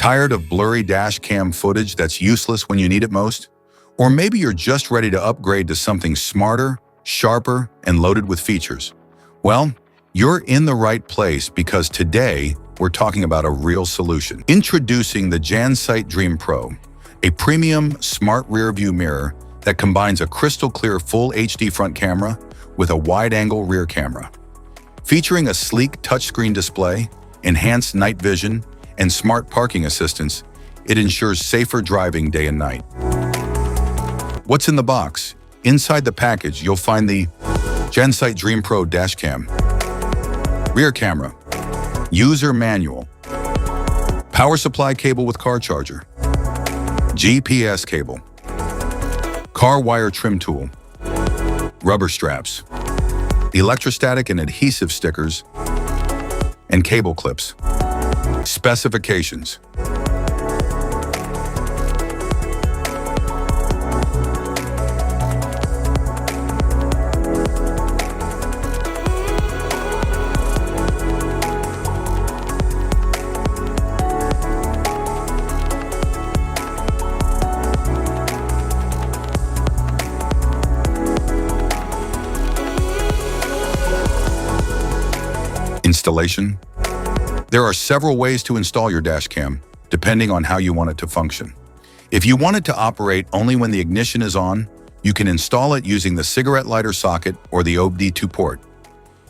Tired of blurry dash cam footage that's useless when you need it most? Or maybe you're just ready to upgrade to something smarter, sharper, and loaded with features. Well, you're in the right place because today we're talking about a real solution. Introducing the Jansite DreamPro, a premium smart rear-view mirror that combines a crystal-clear full HD front camera with a wide-angle rear camera. Featuring a sleek touchscreen display, enhanced night vision, and smart parking assistance, it ensures safer driving day and night. What's in the box? Inside the package, you'll find the Jansite DreamPro DashCam, rear camera, user manual, power supply cable with car charger, GPS cable, car wire trim tool, rubber straps, electrostatic and adhesive stickers, and cable clips. Specifications. Installation. There are several ways to install your dashcam, depending on how you want it to function. If you want it to operate only when the ignition is on, you can install it using the cigarette lighter socket or the OBD2 port.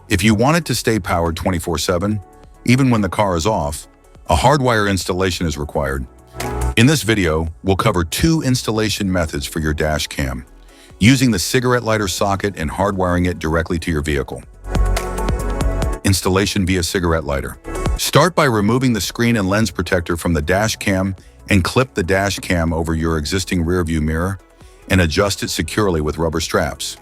If you want it to stay powered 24/7, even when the car is off, a hardwire installation is required. In this video, we'll cover two installation methods for your dashcam, using the cigarette lighter socket and hardwiring it directly to your vehicle. Installation via cigarette lighter. Start by removing the screen and lens protector from the dash cam and clip the dash cam over your existing rearview mirror and adjust it securely with rubber straps.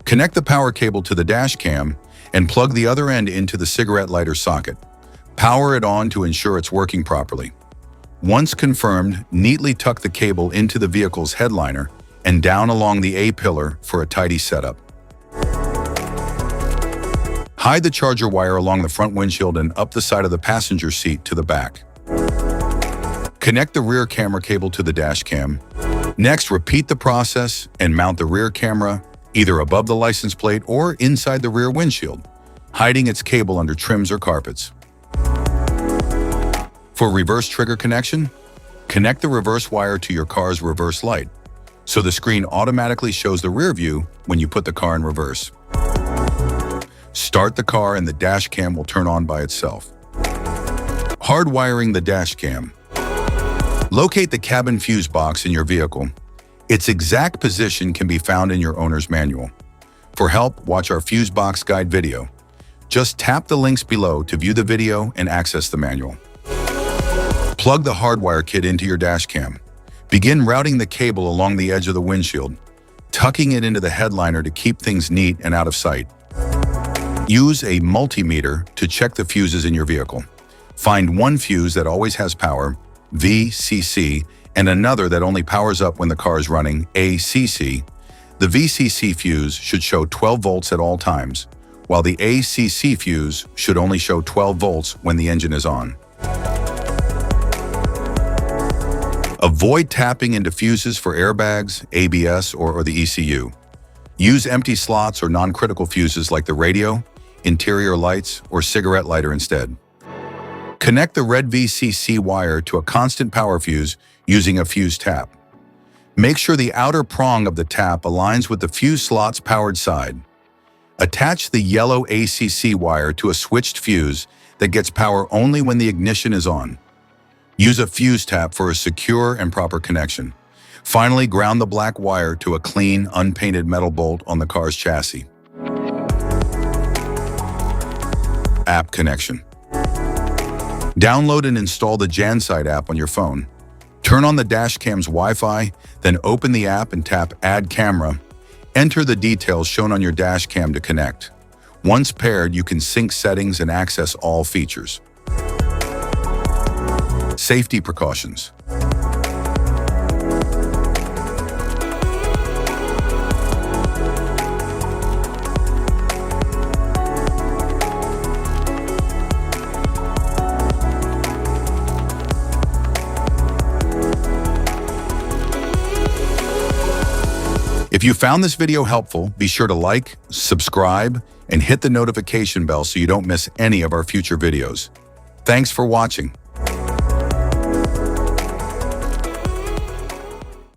Connect the power cable to the dash cam and plug the other end into the cigarette lighter socket. Power it on to ensure it's working properly. Once confirmed, neatly tuck the cable into the vehicle's headliner and down along the A-pillar for a tidy setup. Hide the charger wire along the front windshield and up the side of the passenger seat to the back. Connect the rear camera cable to the dash cam. Next, repeat the process and mount the rear camera either above the license plate or inside the rear windshield, hiding its cable under trims or carpets. For reverse trigger connection, connect the reverse wire to your car's reverse light, so the screen automatically shows the rear view when you put the car in reverse. Start the car and the dash cam will turn on by itself. Hardwiring the dash cam. Locate the cabin fuse box in your vehicle. Its exact position can be found in your owner's manual. For help, watch our fuse box guide video. Just tap the links below to view the video and access the manual. Plug the hardwire kit into your dash cam. Begin routing the cable along the edge of the windshield, tucking it into the headliner to keep things neat and out of sight. Use a multimeter to check the fuses in your vehicle. Find one fuse that always has power, VCC, and another that only powers up when the car is running, ACC. The VCC fuse should show 12 volts at all times, while the ACC fuse should only show 12 volts when the engine is on. Avoid tapping into fuses for airbags, ABS, or the ECU. Use empty slots or non-critical fuses like the radio, interior lights, or cigarette lighter instead. Connect the red VCC wire to a constant power fuse using a fuse tap. Make sure the outer prong of the tap aligns with the fuse slot's powered side. Attach the yellow ACC wire to a switched fuse that gets power only when the ignition is on. Use a fuse tap for a secure and proper connection. Finally, ground the black wire to a clean, unpainted metal bolt on the car's chassis. App connection. Download and install the Jansite app on your phone. Turn on the dashcam's Wi-Fi, then open the app and tap Add Camera. Enter the details shown on your dashcam to connect. Once paired, you can sync settings and access all features. Safety precautions. you found this video helpful, be sure to like, subscribe, and hit the notification bell so you don't miss any of our future videos. Thanks for watching.